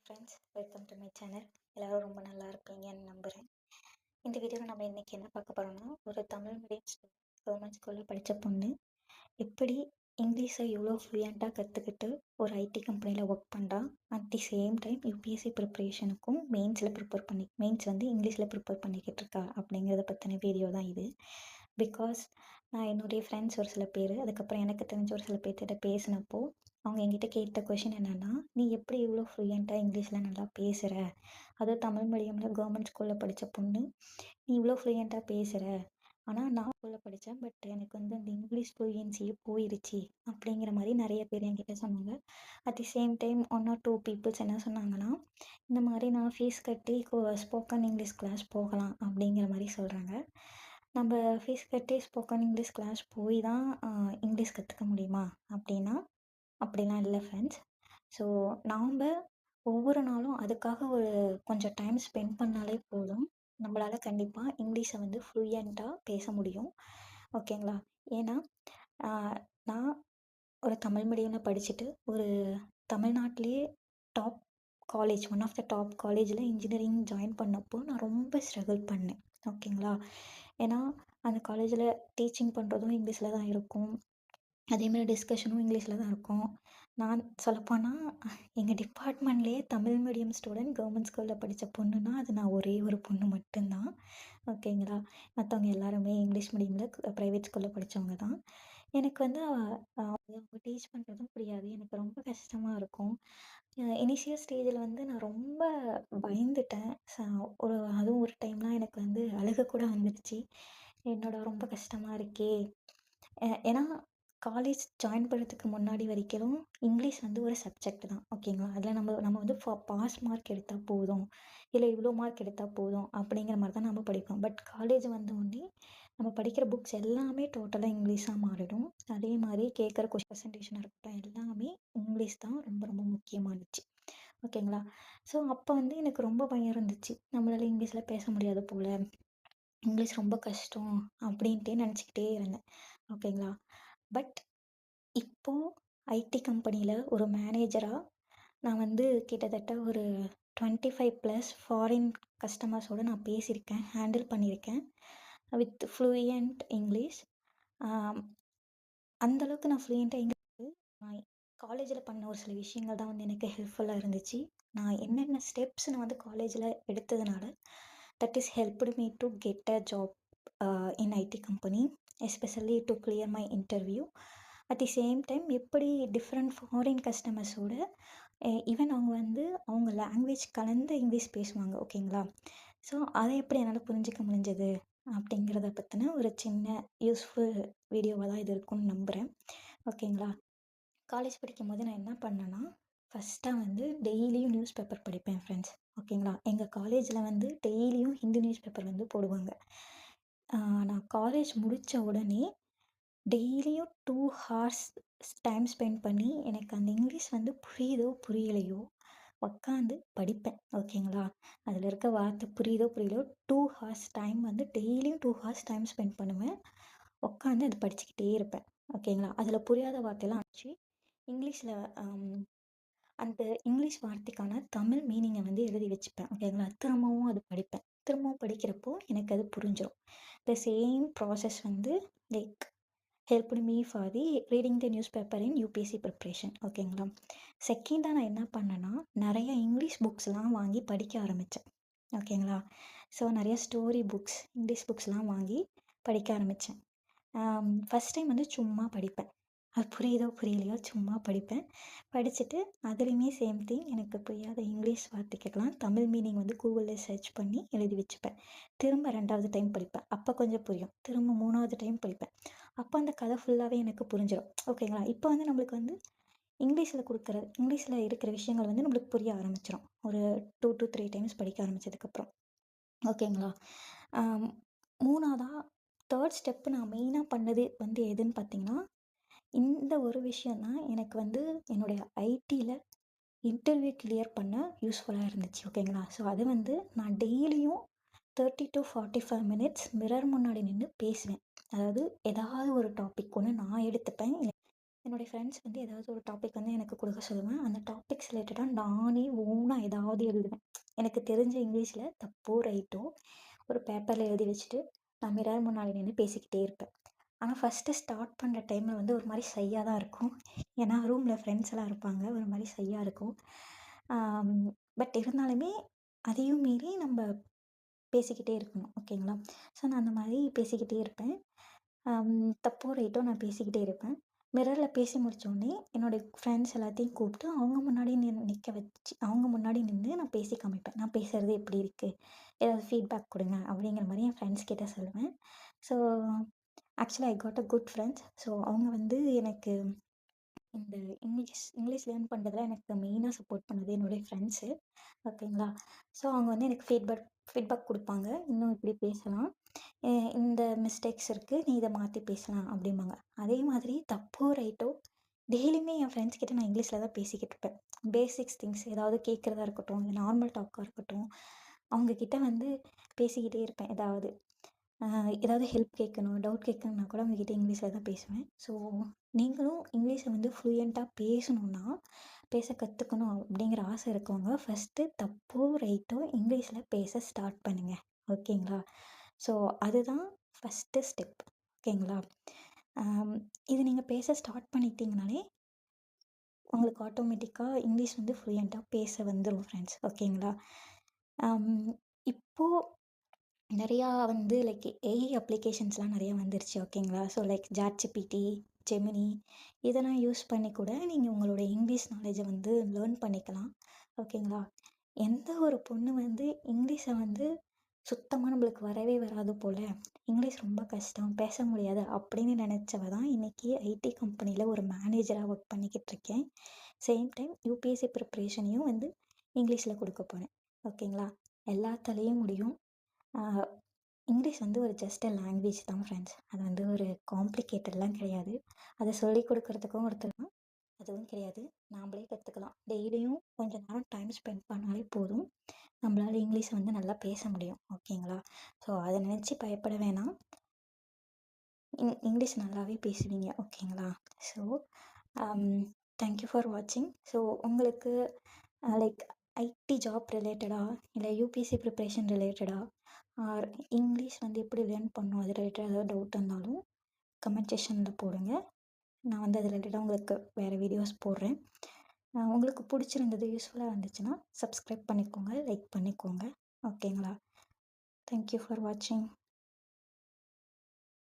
Friends, welcome to my channel. எல்லோரும் ரொம்ப நல்லா இருப்பீங்கன்னு நம்புகிறேன். இந்த வீடியோவில் நம்ம இன்றைக்கி என்ன பார்க்க போகிறோம்னா, ஒரு தமிழ் மீடியம் ஸ்டூடெண்ட் கவர்மெண்ட் ஸ்கூலில் படித்த பொண்ணு எப்படி இங்கிலீஷை இவ்வளோ ஃப்ளூயண்ட்டாக கற்றுக்கிட்டு ஒரு ஐடி கம்பெனியில் ஒர்க் பண்ணுறா. At the same time UPSC ப்ரிப்ரேஷனுக்கும் மெயின்ஸ் வந்து இங்கிலீஷில் ப்ரிப்பேர் பண்ணிக்கிட்டு இருக்கா அப்படிங்கிறத பற்றின வீடியோ தான் இது. பிகாஸ் நான் என்னுடைய ஃப்ரெண்ட்ஸ் ஒரு சில பேர், அதுக்கப்புறம் எனக்கு தெரிஞ்ச ஒரு சில பேர்த்திட்ட பேசினப்போ அவங்க என்கிட்ட கேட்ட கொஷின் என்னென்னா, நீ எப்படி இவ்வளோ ஃப்ளூயண்ட்டாக இங்கிலீஷில் நல்லா பேசுகிற, அதுவும் தமிழ் மீடியமில் கவர்மெண்ட் ஸ்கூலில் படித்த பொண்ணு நீ இவ்வளோ ஃப்ளூயண்ட்டாக பேசுகிற, ஆனால் நான் ஸ்கூலில் படித்தேன் பட் எனக்கு வந்து அந்த இங்கிலீஷ் ஃப்ளூயன்சியே போயிடுச்சு அப்படிங்கிற மாதிரி நிறைய பேர் என்கிட்ட சொன்னாங்க. At the same time 1 or 2 peoples என்ன சொன்னாங்கன்னா, இந்த மாதிரி நான் ஃபீஸ் கட்டி ஸ்போக்கன் இங்கிலீஷ் கிளாஸ் போகலாம் அப்படிங்கிற மாதிரி சொல்கிறாங்க. நம்ம ஃபீஸ் கட்டி ஸ்போக்கன் இங்கிலீஷ் கிளாஸ் போய் தான் இங்கிலீஷ் கற்றுக்க முடியுமா அப்படின்னா அப்படிலாம் இல்லை ஃப்ரெண்ட்ஸ். ஸோ நாம் ஒவ்வொரு நாளும் அதுக்காக ஒரு கொஞ்சம் டைம் ஸ்பெண்ட் பண்ணாலே போதும், நம்மளால் கண்டிப்பாக இங்கிலீஷை வந்து ஃப்ளூயண்ட்டாக பேச முடியும். ஓகேங்களா? ஏன்னா நான் ஒரு தமிழ் மீடியமில் படிச்சுட்டு ஒரு தமிழ்நாட்டிலேயே top college, one of the top காலேஜில் இன்ஜினியரிங் ஜாயின் பண்ணப்போ நான் ரொம்ப ஸ்ட்ரகிள் பண்ணேன். ஓகேங்களா? ஏன்னா அந்த காலேஜில் டீச்சிங் பண்ணுறதும் இங்கிலீஷில் தான் இருக்கும், அதேமாதிரி டிஸ்கஷனும் இங்கிலீஷில் தான் இருக்கும். நான் சொல்லப்போனால் எங்கள் டிபார்ட்மெண்ட்லேயே தமிழ் மீடியம் ஸ்டூடெண்ட் கவர்மெண்ட் ஸ்கூலில் படித்த பொண்ணுன்னா அது நான் ஒரே ஒரு பொண்ணு மட்டும்தான். ஓகேங்களா? மற்றவங்க எல்லாருமே இங்கிலீஷ் மீடியமில் ப்ரைவேட் ஸ்கூலில் படித்தவங்க தான். எனக்கு வந்து அவங்க டீச் பண்ணுறதும் புரியாது, எனக்கு ரொம்ப கஷ்டமாக இருக்கும். இனிஷியல் ஸ்டேஜில் வந்து நான் ரொம்ப பயந்துட்டேன். அதுவும் ஒரு டைம்லாம் எனக்கு வந்து அழுக கூட வந்துடுச்சு. ரொம்ப கஷ்டமாக இருக்கே. ஏன்னா காலேஜ் ஜாயின் பண்ணுறதுக்கு முன்னாடி வரைக்கும் இங்கிலீஷ் வந்து ஒரு சப்ஜெக்ட் தான். ஓகேங்களா? அதில் நம்ம வந்து பாஸ் மார்க் எடுத்தால் போதும், இல்லை இவ்வளோ மார்க் எடுத்தால் போதும் அப்படிங்கிற மாதிரி தான் நம்ம படிப்போம். பட் காலேஜ் வந்தோடனே நம்ம படிக்கிற புக்ஸ் எல்லாமே டோட்டலாக இங்கிலீஷாக மாறிடும். அதே மாதிரி கேட்குற ப்ரெசன்டேஷனாக இருக்கட்டும், எல்லாமே இங்கிலீஷ் தான் ரொம்ப ரொம்ப முக்கியமானுச்சு. ஓகேங்களா? ஸோ அப்போ வந்து எனக்கு ரொம்ப பயம் இருந்துச்சு, நம்மளால் இங்கிலீஷில் பேச முடியாது போல், இங்கிலீஷ் ரொம்ப கஷ்டம் அப்படின்ட்டே நினச்சிக்கிட்டே இருந்தேன். ஓகேங்களா? பட் இப்போது ஐடி கம்பெனியில் ஒரு மேனேஜராக நான் வந்து கிட்டத்தட்ட ஒரு 25+ ஃபாரின் கஸ்டமர்ஸோடு நான் பேசியிருக்கேன், ஹேண்டில் பண்ணியிருக்கேன் வித் ஃப்ளூயண்ட் இங்கிலீஷ். அந்தளவுக்கு நான் ஃப்ளூயண்ட்டாக இங்கிலீஷ் நான் காலேஜில் பண்ண ஒரு சில விஷயங்கள் தான் வந்து எனக்கு ஹெல்ப்ஃபுல்லாக இருந்துச்சு. நான் என்னென்ன ஸ்டெப்ஸ் நான் வந்து காலேஜில் எடுத்ததுனால that is helped me to get a job in IT company, especially to clear my interview. At the same time எப்படி டிஃப்ரெண்ட் ஃபாரின் கஸ்டமர்ஸோட ஈவன் அவங்க லாங்குவேஜ் கலந்து இங்கிலீஷ் பேசுவாங்க. ஓகேங்களா? ஸோ அதை எப்படி என்னால் புரிஞ்சிக்க முடிஞ்சது அப்படிங்கிறத பற்றின ஒரு சின்ன யூஸ்ஃபுல் வீடியோவாக தான் இது இருக்கும்னு நம்புகிறேன். ஓகேங்களா? காலேஜ் படிக்கும்போது நான் என்ன பண்ணேன்னா, ஃபஸ்ட்டாக வந்து டெய்லியும் நியூஸ் பேப்பர் படிப்பேன் ஃப்ரெண்ட்ஸ். ஓகேங்களா? எங்கள் காலேஜில் வந்து டெய்லியும் ஹிந்தி நியூஸ் பேப்பர் வந்து போடுவாங்க. நான் காலேஜ் முடித்த உடனே டெய்லியும் 2 ஹார்ஸ் டைம் ஸ்பெண்ட் பண்ணி எனக்கு அந்த இங்கிலீஷ் வந்து புரியுதோ புரியலையோ உட்காந்து படிப்பேன். ஓகேங்களா? அதில் இருக்க வார்த்தை புரியுதோ புரியலையோ 2 ஹார்ஸ் டைம் வந்து டெய்லியும் 2 ஹார்ஸ் டைம் ஸ்பெண்ட் பண்ணுவேன். உட்காந்து அது படிச்சுக்கிட்டே இருப்பேன். ஓகேங்களா? அதில் புரியாத வார்த்தையெல்லாம் ஆச்சு இங்கிலீஷில் அந்த இங்கிலீஷ் வார்த்தைக்கான தமிழ் மீனிங்கை வந்து எழுதி வச்சுப்பேன். ஓகேங்களா? திரும்பவும் அது படிப்பேன். திரும்பவும் படிக்கிறப்போ எனக்கு அது புரிஞ்சிடும். த சேம் ப்ராசஸ் வந்து like helped me for the reading the news paper in UPSC preparation. ஓகேங்களா? செகண்டாக நான் என்ன பண்ணேன்னா, நிறைய இங்கிலீஷ் புக்ஸ்லாம் வாங்கி படிக்க ஆரம்பித்தேன். ஓகேங்களா? ஸோ நிறைய ஸ்டோரி புக்ஸ், இங்கிலீஷ் புக்ஸ்லாம் வாங்கி படிக்க ஆரம்பித்தேன். ஃபஸ்ட் டைம் வந்து சும்மா படிப்பேன், அது புரியுதோ புரியலையோ சும்மா படிப்பேன். படிச்சுட்டு அதுலேயுமே சேம் திங், எனக்கு புரியாத இங்கிலீஷ் வார்த்தைக்கெல்லாம் தமிழ் மீனிங் வந்து கூகுளில் சர்ச் பண்ணி எழுதி வச்சுப்பேன். திரும்ப 2வது டைம் படிப்பேன், அப்போ கொஞ்சம் புரியும். திரும்ப 3வது டைம் படிப்பேன், அப்போ அந்த கதை ஃபுல்லாகவே எனக்கு புரிஞ்சிடும். ஓகேங்களா? இப்போ வந்து நம்மளுக்கு வந்து இங்கிலீஷில் இருக்கிற விஷயங்கள் வந்து நம்மளுக்கு புரிய ஆரம்பிச்சிடும் ஒரு 2 to 3 டைம்ஸ் படிக்க ஆரம்பித்ததுக்கப்புறம். ஓகேங்களா? 3வது 3rd ஸ்டெப்பு நான் மெயினாக பண்ணது வந்து எதுன்னு பார்த்தீங்கன்னா, இந்த ஒரு விஷயம் தான் எனக்கு வந்து என்னுடைய ஐடியில் இன்டர்வியூ கிளியர் பண்ண யூஸ்ஃபுல்லாக இருந்துச்சு. ஓகேங்களா? ஸோ அது வந்து நான் டெய்லியும் 30 to 45 மினிட்ஸ் மிரர் முன்னாடி நின்று பேசுவேன். அதாவது ஏதாவது ஒரு டாபிக் ஒன்று நான் எடுத்துப்பேன், இல்லை என்னுடைய ஃப்ரெண்ட்ஸ் வந்து ஏதாவது ஒரு டாபிக் வந்து எனக்கு கொடுக்க சொல்லுவேன். அந்த டாபிக்ஸ் ரிலேட்டடாக நானே ஓனாக ஏதாவது எழுதுவேன். எனக்கு தெரிஞ்ச இங்கிலீஷில் தப்போ ரைட்டோ ஒரு பேப்பரில் எழுதி வச்சுட்டு நான் மிரர் முன்னாடி நின்று பேசிக்கிட்டே இருப்பேன். ஆனால் ஃபஸ்ட்டு ஸ்டார்ட் பண்ணுற டைமில் வந்து ஒரு மாதிரி ஷையாக தான் இருக்கும். ஏன்னா ரூமில் ஃப்ரெண்ட்ஸ் எல்லாம் இருப்பாங்க. ஒரு மாதிரி ஷையாக இருக்கும். பட் இருந்தாலுமே அதையும் மீறி நம்ம பேசிக்கிட்டே இருக்கணும். ஓகேங்களா? ஸோ நான் அந்த மாதிரி பேசிக்கிட்டே இருப்பேன். தப்போ ரைட்டோ நான் பேசிக்கிட்டே இருப்பேன். மிரரில் பேசி முடித்தோடனே என்னுடைய ஃப்ரெண்ட்ஸ் எல்லாத்தையும் கூப்பிட்டு அவங்க முன்னாடி நிற்க வச்சு அவங்க முன்னாடி நின்று நான் பேசி காமிப்பேன். நான் பேசுகிறது எப்படி இருக்குது, ஏதாவது ஃபீட்பேக் கொடுங்க அப்படிங்கிற மாதிரி என் ஃப்ரெண்ட்ஸ் கிட்ட சொல்லுவேன். So actually I got a good friends. So அவங்க வந்து எனக்கு இந்த இங்கிலீஷ் லேர்ன் பண்ணுறதுல எனக்கு மெயினாக சப்போர்ட் பண்ணது என்னுடைய ஃப்ரெண்ட்ஸு. ஓகேங்களா? ஸோ அவங்க வந்து எனக்கு ஃபீட்பேக் கொடுப்பாங்க. இன்னும் இப்படி பேசலாம், இந்த மிஸ்டேக்ஸ் இருக்குது, நீ இதை மாற்றி பேசலாம் அப்படிம்பாங்க. அதே மாதிரி தப்போ ரைட்டோ டெய்லியுமே என் ஃப்ரெண்ட்ஸ் கிட்ட நான் இங்கிலீஷில் தான் பேசிக்கிட்டு இருப்பேன். பேசிக்ஸ் திங்ஸ் ஏதாவது கேட்குறதா இருக்கட்டும், இல்லை நார்மல் டாக்காக இருக்கட்டும், அவங்கக்கிட்ட வந்து பேசிக்கிட்டே இருப்பேன். ஏதாவது ஹெல்ப் கேட்கணும், டவுட் கேட்கணுன்னா கூட அவங்கக்கிட்ட இங்கிலீஷில் தான் பேசுவேன். ஸோ நீங்களும் இங்கிலீஷை வந்து ஃப்ளூயண்ட்டாக பேசணுன்னா, பேச கற்றுக்கணும் அப்படிங்கிற ஆசை இருக்கவங்க ஃபஸ்ட்டு தப்போ ரைட்டோ இங்கிலீஷில் பேச ஸ்டார்ட் பண்ணுங்கள். ஓகேங்களா? ஸோ அதுதான் ஃபஸ்ட்டு ஸ்டெப். ஓகேங்களா? இது நீங்கள் பேச ஸ்டார்ட் பண்ணிட்டீங்கனாலே உங்களுக்கு ஆட்டோமேட்டிக்காக இங்கிலீஷ் வந்து ஃப்ளூயண்ட்டாக பேச வந்துடும் ஃப்ரெண்ட்ஸ். ஓகேங்களா? இப்போது நிறையா வந்து லைக் ஏஐ அப்ளிகேஷன்ஸ்லாம் நிறையா வந்துருச்சு. ஓகேங்களா? ஸோ லைக் சாட்ஜிபிடி, ஜெமினி இதெல்லாம் யூஸ் பண்ணி கூட நீங்கள் உங்களோட இங்கிலீஷ் நாலேஜை வந்து லேர்ன் பண்ணிக்கலாம். ஓகேங்களா? எந்த ஒரு பொண்ணு வந்து இங்கிலீஷை வந்து சுத்தமாக நம்மளுக்கு வரவே வராது போல், இங்கிலீஷ் ரொம்ப கஷ்டம், பேச முடியாது அப்படின்னு நினச்சவ தான் இன்றைக்கி ஐடி கம்பெனியில் ஒரு மேனேஜராக ஒர்க் பண்ணிக்கிட்டு இருக்கேன். சேம் டைம் யூபிஎஸ்சி ப்ரிப்ரேஷனையும் வந்து இங்கிலீஷில் கொடுக்க போகிறேன். ஓகேங்களா? எல்லாத்தாலேயும் முடியும். இங்கிலீஷ் வந்து ஒரு ஜஸ்ட் லாங்குவேஜ் தான் ஃப்ரெண்ட்ஸ். அது வந்து ஒரு காம்ப்ளிகேட்டட்லாம் கிடையாது. அதை சொல்லிக் கொடுக்குறதுக்கும் ஒருத்தர் அதுவும் கிடையாது. நாம்ளே கற்றுக்கலாம். டெய்லியும் கொஞ்சம் நேரம் டைம் ஸ்பெண்ட் பண்ணாலே போதும், நம்மளால் இங்கிலீஷை வந்து நல்லா பேச முடியும். ஓகேங்களா? ஸோ அதை நினச்சி பயப்பட வேணாம். இங்கிலீஷ் நல்லாவே பேசுவீங்க. ஓகேங்களா? ஸோ தேங்க்யூ ஃபார் வாட்சிங். ஸோ உங்களுக்கு லைக் ஐடி ஜாப் ரிலேட்டடாக, இல்லை யூபிஎஸ்சி ப்ரிப்ரேஷன் ரிலேட்டடாக, ஆர் இங்கிலீஷ் வந்து எப்படி லேர்ன் பண்ணணும் அது ரிலேட்டடாக ஏதாவது டவுட் இருந்தாலும் கமெண்ட் செக்ஷனில் போடுங்க. நான் வந்து அது ரிலேட்டடாக உங்களுக்கு வேறு வீடியோஸ் போடுறேன். உங்களுக்கு பிடிச்சிருந்தது, யூஸ்ஃபுல்லாக இருந்துச்சுன்னா சப்ஸ்கிரைப் பண்ணிக்கோங்க, லைக் பண்ணிக்கோங்க. ஓகேங்களா? தேங்க்யூ ஃபார் வாட்சிங்.